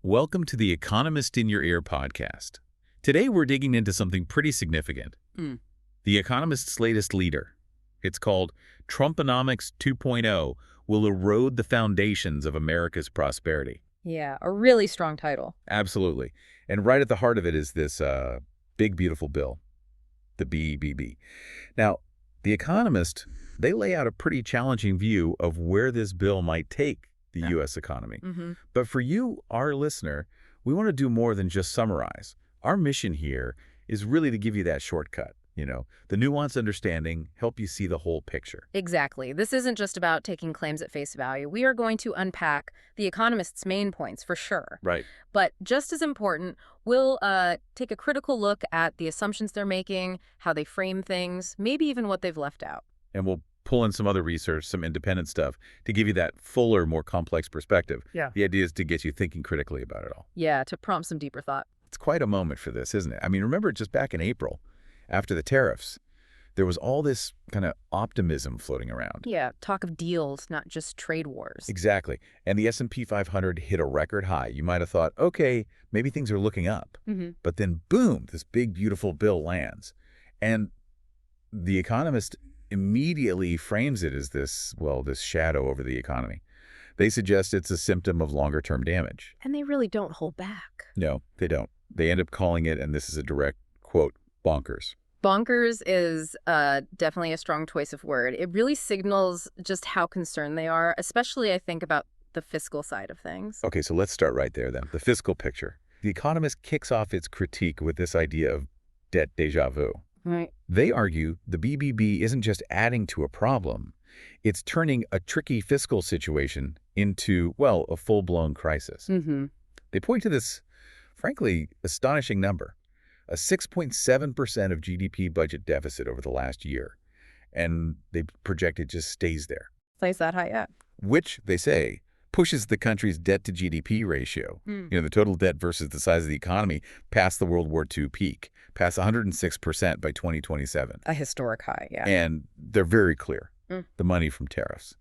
Welcome to the Economist in Your Ear podcast. Today we're digging into something pretty significant. The Economist's latest leader. It's called Trumponomics 2.0 will erode the foundations of America's prosperity. Yeah, a really strong title. Absolutely. And right at the heart of it is this big, beautiful bill, the BBB. Now, The Economist, they lay out a pretty challenging view of where this bill might take the U.S. economy. But for you, our listener, we want to do more than just summarize. Our mission here is really to give you that shortcut, the nuanced understanding, help you see the whole picture. Exactly. This isn't just about taking claims at face value. We are going to unpack The Economist's main points for sure. Right. But just as important, we'll take a critical look at the assumptions they're making, how they frame things, maybe even what they've left out. And we'll pull in some other research, some independent stuff to give you that fuller, more complex perspective. Yeah. The idea is to get you thinking critically about it all. Yeah, to prompt some deeper thought. It's quite a moment for this, isn't it? I mean, remember just back in April, after the tariffs, there was all this kind of optimism floating around. Yeah, talk of deals, not just trade wars. Exactly. And the S&P 500 hit a record high. You might have thought, okay, maybe things are looking up. But then, boom, this big, beautiful bill lands. And The Economist immediately frames it as this shadow over the economy. They suggest it's a symptom of longer-term damage. And they really don't hold back. No, they don't. They end up calling it, and this is a direct quote, bonkers. Bonkers is definitely a strong choice of word. It really signals just how concerned they are, especially, I think, about the fiscal side of things. Okay, so let's start right there then. The fiscal picture. The Economist kicks off its critique with this idea of debt déjà vu. Right. They argue the BBB isn't just adding to a problem, it's turning a tricky fiscal situation into, a full-blown crisis. They point to this, frankly, astonishing number, a 6.7% of GDP budget deficit over the last year, and they project it just stays there. Stays that high, yeah. Which, they say, pushes the country's debt-to-GDP ratio, the total debt versus the size of the economy, past the World War II peak, past 106% by 2027. A historic high, yeah. And they're very clear, the money from tariffs.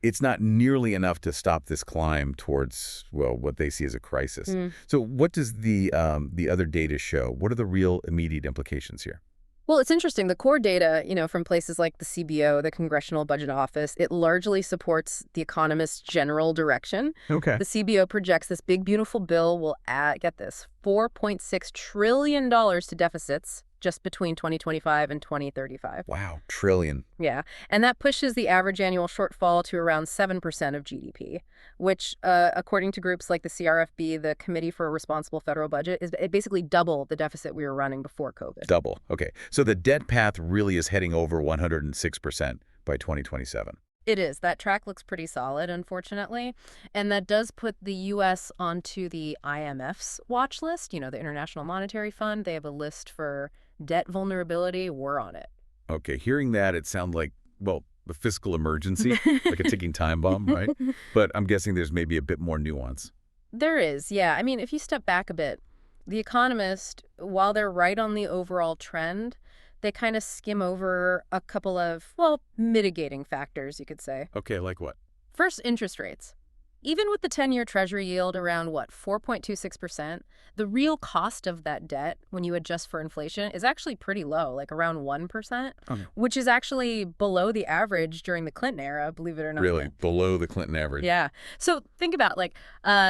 It's not nearly enough to stop this climb towards, what they see as a crisis. So what does the other data show? What are the real immediate implications here? Well, it's interesting. The core data, from places like the CBO, the Congressional Budget Office, it largely supports The Economist's general direction. Okay. The CBO projects this big, beautiful bill will add, get this, $4.6 trillion to deficits just between 2025 and 2035. Wow, trillion. Yeah, and that pushes the average annual shortfall to around 7% of GDP, which, according to groups like the CRFB, the Committee for a Responsible Federal Budget, is basically double the deficit we were running before COVID. Double. Okay. So the debt path really is heading over 106% by 2027. It is. That track looks pretty solid, unfortunately. And that does put the U.S. onto the IMF's watch list, the International Monetary Fund. They have a list for debt vulnerability. We're on it. Okay. Hearing that, it sounds like, the fiscal emergency, like a ticking time bomb, right? But I'm guessing there's maybe a bit more nuance. There is, yeah. I mean, if you step back a bit, The Economist, while they're right on the overall trend, they kind of skim over a couple of, mitigating factors, you could say. Okay, like what? First, interest rates. Even with the 10-year Treasury yield around, 4.26%, the real cost of that debt, when you adjust for inflation, is actually pretty low, like around 1%, which is actually below the average during the Clinton era, believe it or not. Really? Below the Clinton average? Yeah. So think about,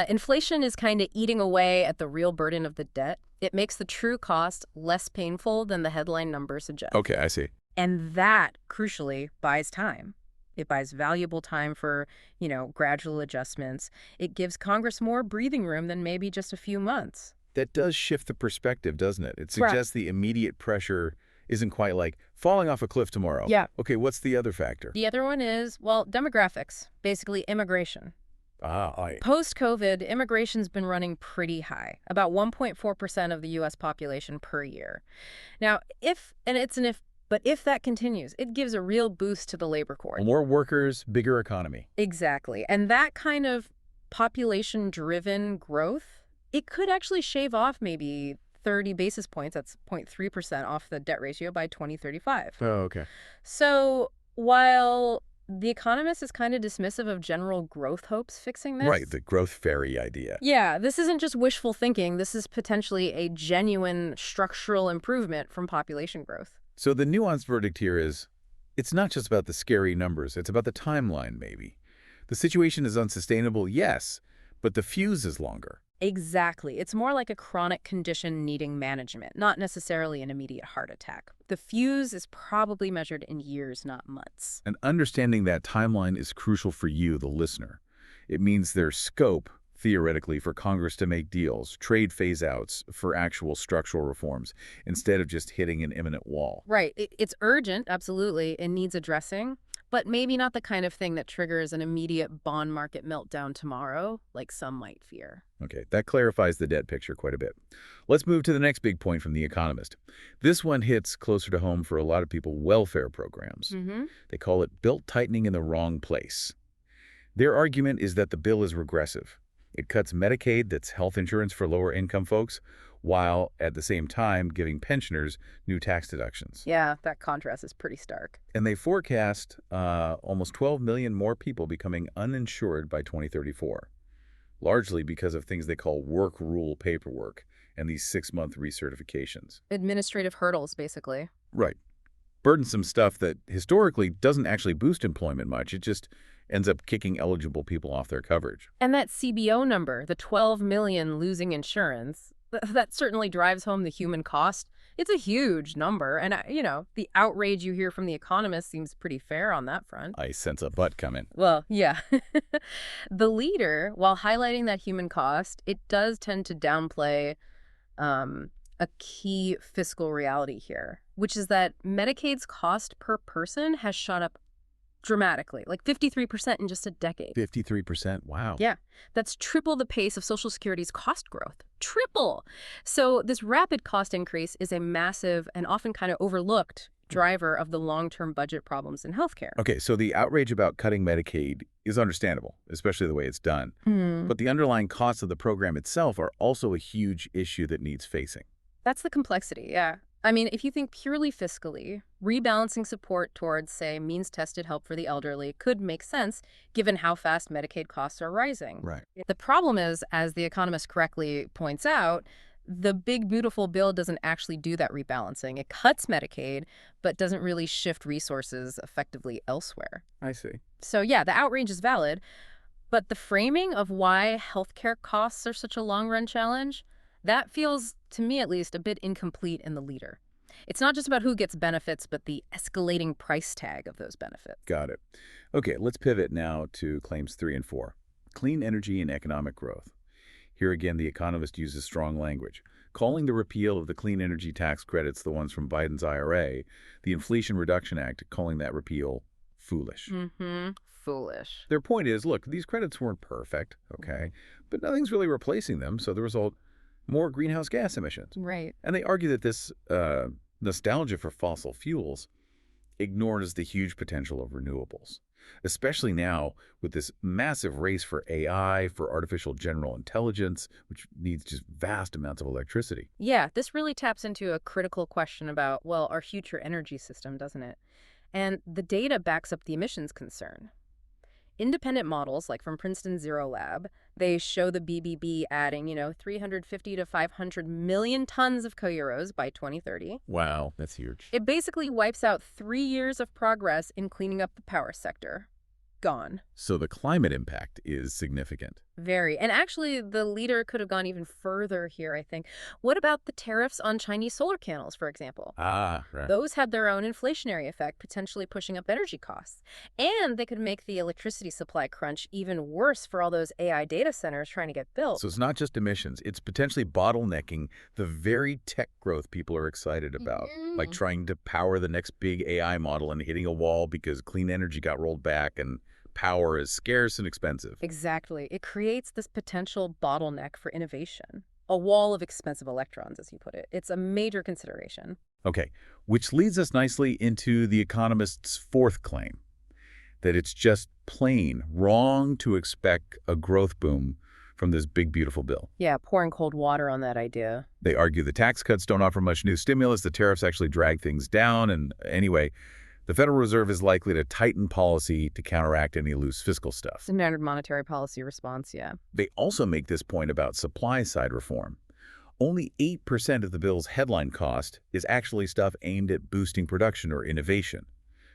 inflation is kind of eating away at the real burden of the debt. It makes the true cost less painful than the headline numbers suggest. Okay, I see. And that, crucially, buys time. It buys valuable time for, gradual adjustments. It gives Congress more breathing room than maybe just a few months. That does shift the perspective, doesn't it? It suggests the immediate pressure isn't quite like falling off a cliff tomorrow. Yeah. Okay, what's the other factor? The other one is, demographics, basically immigration. Post-COVID, immigration's been running pretty high, about 1.4% of the U.S. population per year. Now, but if that continues, it gives a real boost to the labor force. More workers, bigger economy. Exactly. And that kind of population-driven growth, it could actually shave off maybe 30 basis points, that's 0.3% off the debt ratio by 2035. Oh, okay. So while The Economist is kind of dismissive of general growth hopes fixing this. Right, the growth fairy idea. Yeah, this isn't just wishful thinking. This is potentially a genuine structural improvement from population growth. So the nuanced verdict here is, it's not just about the scary numbers, it's about the timeline, maybe. The situation is unsustainable, yes, but the fuse is longer. Exactly. It's more like a chronic condition needing management, not necessarily an immediate heart attack. The fuse is probably measured in years, not months. And understanding that timeline is crucial for you, the listener. It means there's scope, theoretically, for Congress to make deals, trade phase-outs for actual structural reforms, instead of just hitting an imminent wall. Right. It's urgent, absolutely. It needs addressing. But maybe not the kind of thing that triggers an immediate bond market meltdown tomorrow, like some might fear. Okay, that clarifies the debt picture quite a bit. Let's move to the next big point from The Economist. This one hits closer to home for a lot of people, welfare programs. They call it belt-tightening in the wrong place. Their argument is that the bill is regressive. It cuts Medicaid, that's health insurance for lower-income folks, while at the same time giving pensioners new tax deductions. Yeah, that contrast is pretty stark. And they forecast almost 12 million more people becoming uninsured by 2034, largely because of things they call work rule paperwork and these 6-month recertifications. Administrative hurdles, basically. Right. Burdensome stuff that historically doesn't actually boost employment much. It just ends up kicking eligible people off their coverage. And that CBO number, the 12 million losing insurance, that certainly drives home the human cost. It's a huge number. And, the outrage you hear from The Economist seems pretty fair on that front. I sense a butt coming. Well, yeah. The leader, while highlighting that human cost, it does tend to downplay a key fiscal reality here, which is that Medicaid's cost per person has shot up dramatically, like 53% in just a decade. 53%? Wow. Yeah. That's triple the pace of Social Security's cost growth. Triple! So this rapid cost increase is a massive and often kind of overlooked driver of the long-term budget problems in healthcare. Okay, so the outrage about cutting Medicaid is understandable, especially the way it's done. But the underlying costs of the program itself are also a huge issue that needs facing. That's the complexity, yeah. I mean, if you think purely fiscally, rebalancing support towards, say, means-tested help for the elderly could make sense given how fast Medicaid costs are rising. Right. The problem is, as The Economist correctly points out, the big, beautiful bill doesn't actually do that rebalancing. It cuts Medicaid, but doesn't really shift resources effectively elsewhere. I see. So, yeah, the outrage is valid, but the framing of why healthcare costs are such a long-run challenge, that feels, to me at least, a bit incomplete in the leader. It's not just about who gets benefits, but the escalating price tag of those benefits. Got it. Okay, let's pivot now to claims 3 and 4. Clean energy and economic growth. Here again, The Economist uses strong language, calling the repeal of the clean energy tax credits, the ones from Biden's IRA, the Inflation Reduction Act, calling that repeal foolish. Foolish. Their point is, look, these credits weren't perfect, okay, but nothing's really replacing them, so the result, more greenhouse gas emissions. Right. And they argue that this nostalgia for fossil fuels ignores the huge potential of renewables, especially now with this massive race for AI, for artificial general intelligence, which needs just vast amounts of electricity. Yeah, this really taps into a critical question about, well, our future energy system, doesn't it? And the data backs up the emissions concern. Independent models, like from Princeton Zero Lab, they show the BBB adding, 350 to 500 million tons of co-euros by 2030. Wow, that's huge. It basically wipes out 3 years of progress in cleaning up the power sector. Gone. So the climate impact is significant. Very. And actually, the leader could have gone even further here, I think. What about the tariffs on Chinese solar panels, for example? Ah, right. Those had their own inflationary effect, potentially pushing up energy costs. And they could make the electricity supply crunch even worse for all those AI data centers trying to get built. So it's not just emissions. It's potentially bottlenecking the very tech growth people are excited about, like trying to power the next big AI model and hitting a wall because clean energy got rolled back and power is scarce and expensive. Exactly. It creates this potential bottleneck for innovation. A wall of expensive electrons, as you put it. It's a major consideration. Okay, which leads us nicely into The Economist's fourth claim, that it's just plain wrong to expect a growth boom from this big, beautiful bill. Yeah, pouring cold water on that idea. They argue the tax cuts don't offer much new stimulus, the tariffs actually drag things down, and anyway, The Federal Reserve is likely to tighten policy to counteract any loose fiscal stuff. Standard monetary policy response, yeah. They also make this point about supply-side reform. Only 8% of the bill's headline cost is actually stuff aimed at boosting production or innovation.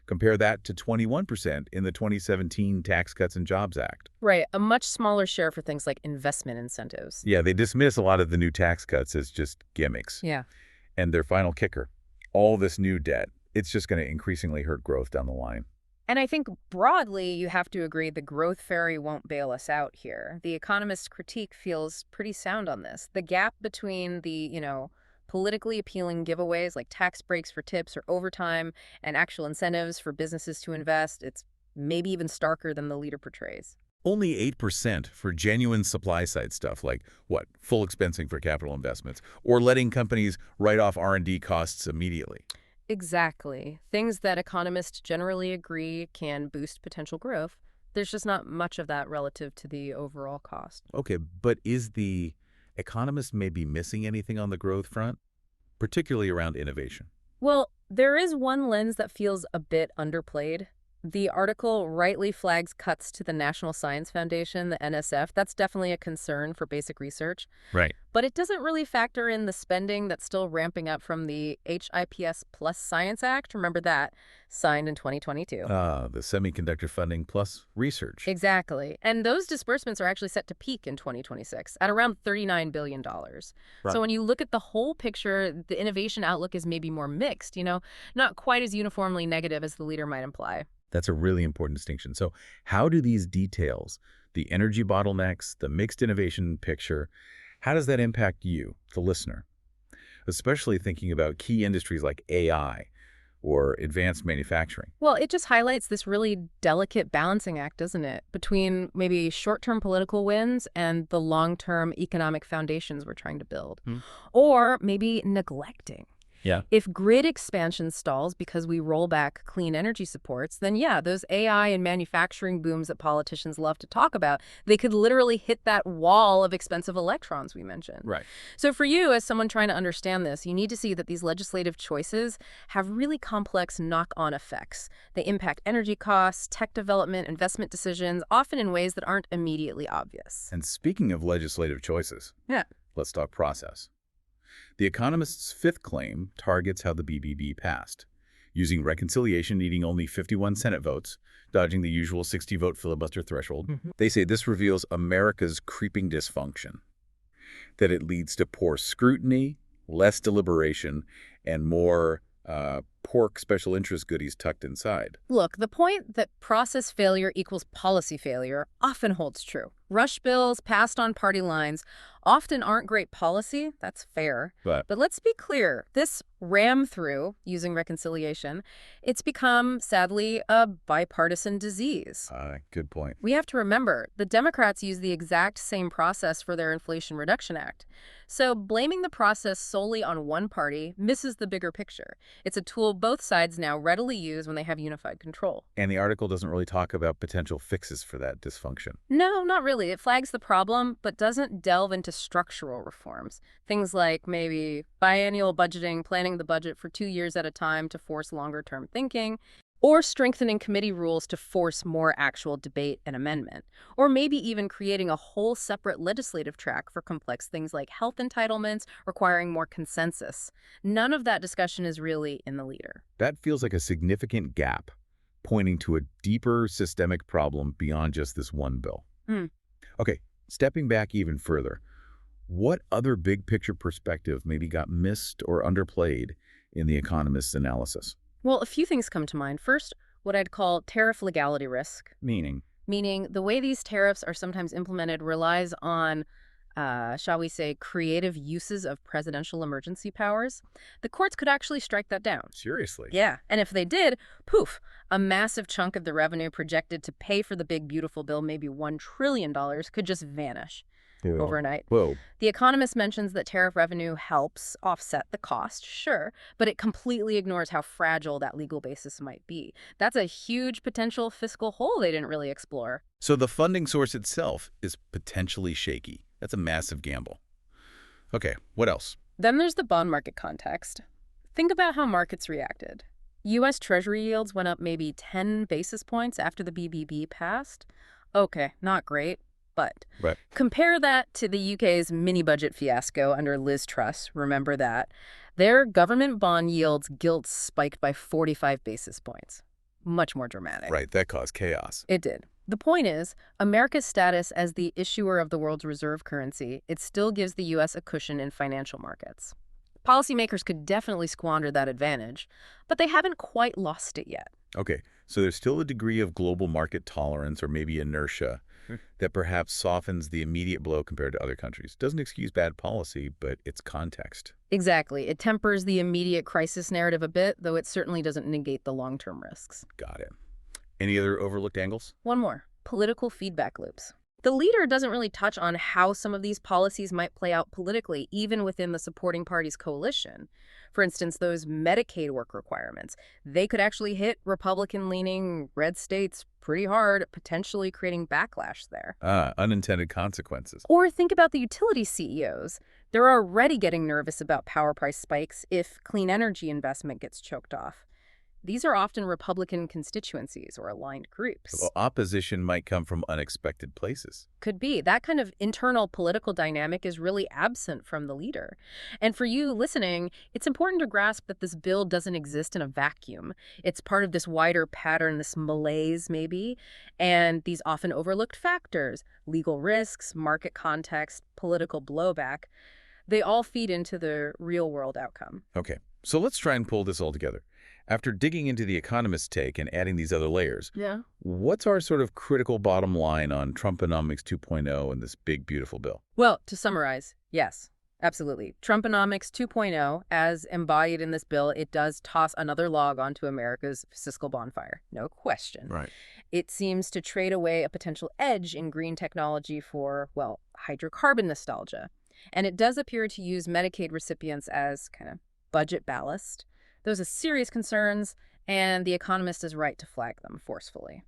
Compare that to 21% in the 2017 Tax Cuts and Jobs Act. Right, a much smaller share for things like investment incentives. Yeah, they dismiss a lot of the new tax cuts as just gimmicks. Yeah. And their final kicker, all this new debt, it's just going to increasingly hurt growth down the line. And I think broadly, you have to agree the growth fairy won't bail us out here. The economist's critique feels pretty sound on this. The gap between the, politically appealing giveaways like tax breaks for tips or overtime and actual incentives for businesses to invest, it's maybe even starker than the leader portrays. Only 8% for genuine supply-side stuff like, full expensing for capital investments, or letting companies write off R&D costs immediately. Exactly. Things that economists generally agree can boost potential growth. There's just not much of that relative to the overall cost. Okay, but is the economist maybe missing anything on the growth front, particularly around innovation? Well, there is one lens that feels a bit underplayed. The article rightly flags cuts to the National Science Foundation, the NSF. That's definitely a concern for basic research. Right. But it doesn't really factor in the spending that's still ramping up from the HIPS Plus Science Act. Remember that? Signed in 2022. The Semiconductor Funding Plus Research. Exactly. And those disbursements are actually set to peak in 2026 at around $39 billion. Right. So when you look at the whole picture, the innovation outlook is maybe more mixed, not quite as uniformly negative as the leader might imply. That's a really important distinction. So how do these details, the energy bottlenecks, the mixed innovation picture, how does that impact you, the listener? Especially thinking about key industries like AI or advanced manufacturing. Well, it just highlights this really delicate balancing act, doesn't it? Between maybe short-term political wins and the long-term economic foundations we're trying to build. Or maybe neglecting. Yeah. If grid expansion stalls because we roll back clean energy supports, then yeah, those AI and manufacturing booms that politicians love to talk about, they could literally hit that wall of expensive electrons we mentioned. Right. So for you, as someone trying to understand this, you need to see that these legislative choices have really complex knock-on effects. They impact energy costs, tech development, investment decisions, often in ways that aren't immediately obvious. And speaking of legislative choices, let's talk process. The Economist's fifth claim targets how the BBB passed, using reconciliation needing only 51 Senate votes, dodging the usual 60-vote filibuster threshold. They say this reveals America's creeping dysfunction, that it leads to poor scrutiny, less deliberation, and more pork special interest goodies tucked inside. Look, the point that process failure equals policy failure often holds true. Rush bills passed on party lines often aren't great policy. That's fair. But let's be clear. This ram through, using reconciliation, it's become, sadly, a bipartisan disease. Good point. We have to remember, the Democrats use the exact same process for their Inflation Reduction Act. So blaming the process solely on one party misses the bigger picture. It's a tool both sides now readily use when they have unified control. And the article doesn't really talk about potential fixes for that dysfunction. No, not really. It flags the problem, but doesn't delve into structural reforms. Things like maybe biennial budgeting, planning the budget for 2 years at a time to force longer-term thinking, or strengthening committee rules to force more actual debate and amendment, or maybe even creating a whole separate legislative track for complex things like health entitlements requiring more consensus. None of that discussion is really in the leader. That feels like a significant gap, pointing to a deeper systemic problem beyond just this one bill. Okay, stepping back even further, what other big picture perspective maybe got missed or underplayed in the Economist's analysis? Well, a few things come to mind. First, what I'd call tariff legality risk. Meaning the way these tariffs are sometimes implemented relies on, shall we say, creative uses of presidential emergency powers. The courts could actually strike that down. Seriously? Yeah, and if they did, poof, a massive chunk of the revenue projected to pay for the big, beautiful bill, maybe $1 trillion, could just vanish. Overnight. Whoa. The Economist mentions that tariff revenue helps offset the cost, sure, but it completely ignores how fragile that legal basis might be. That's a huge potential fiscal hole they didn't really explore. So the funding source itself is potentially shaky. That's a massive gamble. Okay, what else? Then there's the bond market context. Think about how markets reacted. U.S. Treasury yields went up maybe 10 basis points after the BBB passed. Okay, not great, but Right. compare that to the UK's mini-budget fiasco under Liz Truss, remember that. Their government bond yields gilts spiked by 45 basis points. Much more dramatic. Right, that caused chaos. It did. The point is, America's status as the issuer of the world's reserve currency, it still gives the U.S. a cushion in financial markets. Policymakers could definitely squander that advantage, but they haven't quite lost it yet. Okay, so there's still a degree of global market tolerance or maybe inertia that perhaps softens the immediate blow compared to other countries. Doesn't excuse bad policy, but it's context. Exactly. It tempers the immediate crisis narrative a bit, though it certainly doesn't negate the long-term risks. Got it. Any other overlooked angles? One more. Political feedback loops. The leader doesn't really touch on how some of these policies might play out politically, even within the supporting party's coalition. For instance, those Medicaid work requirements. They could actually hit Republican-leaning red states pretty hard, potentially creating backlash there. Unintended consequences. Or think about the utility CEOs. They're already getting nervous about power price spikes if clean energy investment gets choked off. These are often Republican constituencies or aligned groups. Well, opposition might come from unexpected places. Could be. That kind of internal political dynamic is really absent from the leader. And for you listening, it's important to grasp that this bill doesn't exist in a vacuum. It's part of this wider pattern, this malaise maybe, and these often overlooked factors, legal risks, market context, political blowback, they all feed into the real-world outcome. Okay, so let's try and pull this all together. After digging into the economist's take and adding these other layers, what's our sort of critical bottom line on Trumponomics 2.0 and this big, beautiful bill? Well, to summarize, yes, absolutely. Trumponomics 2.0, as embodied in this bill, it does toss another log onto America's fiscal bonfire. No question. Right. It seems to trade away a potential edge in green technology for, well, hydrocarbon nostalgia. And it does appear to use Medicaid recipients as kind of budget ballast. Those are serious concerns, and The Economist is right to flag them forcefully.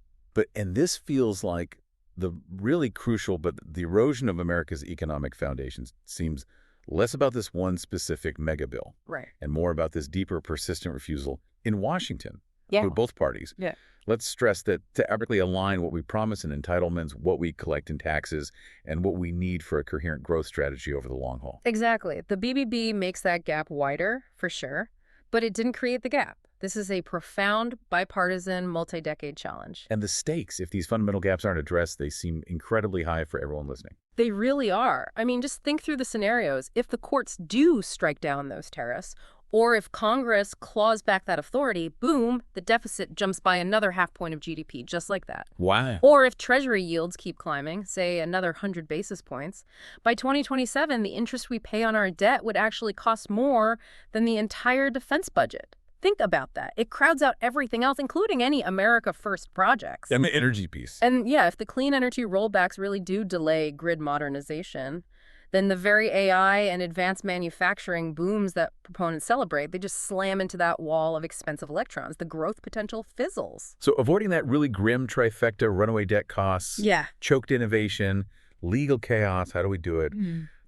And this feels like the really crucial, but the erosion of America's economic foundations seems less about this one specific mega bill. Right. And more about this deeper, persistent refusal in Washington. Yeah. For both parties. Yeah. Let's stress that to epically align what we promise in entitlements, what we collect in taxes, and what we need for a coherent growth strategy over the long haul. Exactly. The BBB makes that gap wider, for sure. But it didn't create the gap. This is a profound, bipartisan, multi-decade challenge. And the stakes, if these fundamental gaps aren't addressed, they seem incredibly high for everyone listening. They really are. I mean, just think through the scenarios. If the courts do strike down those tariffs, or if Congress claws back that authority, boom, the deficit jumps by another half point of GDP, just like that. Wow. Or if Treasury yields keep climbing, say another 100 basis points, by 2027, the interest we pay on our debt would actually cost more than the entire defense budget. Think about that. It crowds out everything else, including any America First projects. And the energy piece. And yeah, if the clean energy rollbacks really do delay grid modernization, then the very AI and advanced manufacturing booms that proponents celebrate, they just slam into that wall of expensive electrons. The growth potential fizzles. So avoiding that really grim trifecta, runaway debt costs, choked innovation, legal chaos, how do we do it?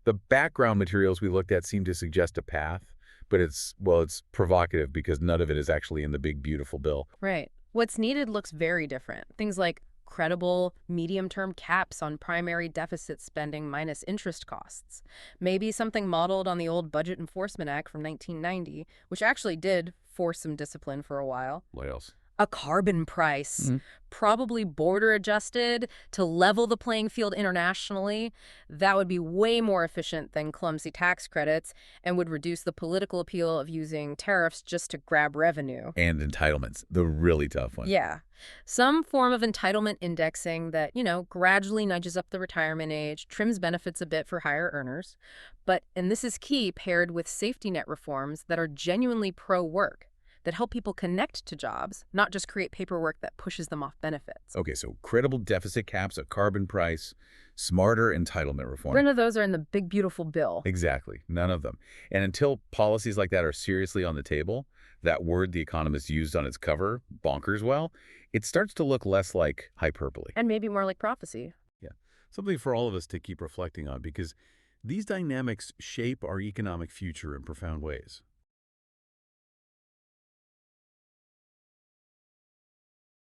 The background materials we looked at seem to suggest a path, but it's provocative because none of it is actually in the big, beautiful bill. Right. What's needed looks very different. Things like credible medium-term caps on primary deficit spending minus interest costs. Maybe something modeled on the old Budget Enforcement Act from 1990, which actually did force some discipline for a while. What else? A carbon price, probably border adjusted to level the playing field internationally. That would be way more efficient than clumsy tax credits and would reduce the political appeal of using tariffs just to grab revenue. And entitlements, the really tough one. Yeah. Some form of entitlement indexing that, gradually nudges up the retirement age, trims benefits a bit for higher earners. But, and this is key, paired with safety net reforms that are genuinely pro-work, that help people connect to jobs, not just create paperwork that pushes them off benefits. Okay, so credible deficit caps, a carbon price, smarter entitlement reform. None of those are in the big, beautiful bill. Exactly, none of them. And until policies like that are seriously on the table, that word The Economist used on its cover, bonkers well, it starts to look less like hyperbole. And maybe more like prophecy. Yeah, something for all of us to keep reflecting on, because these dynamics shape our economic future in profound ways.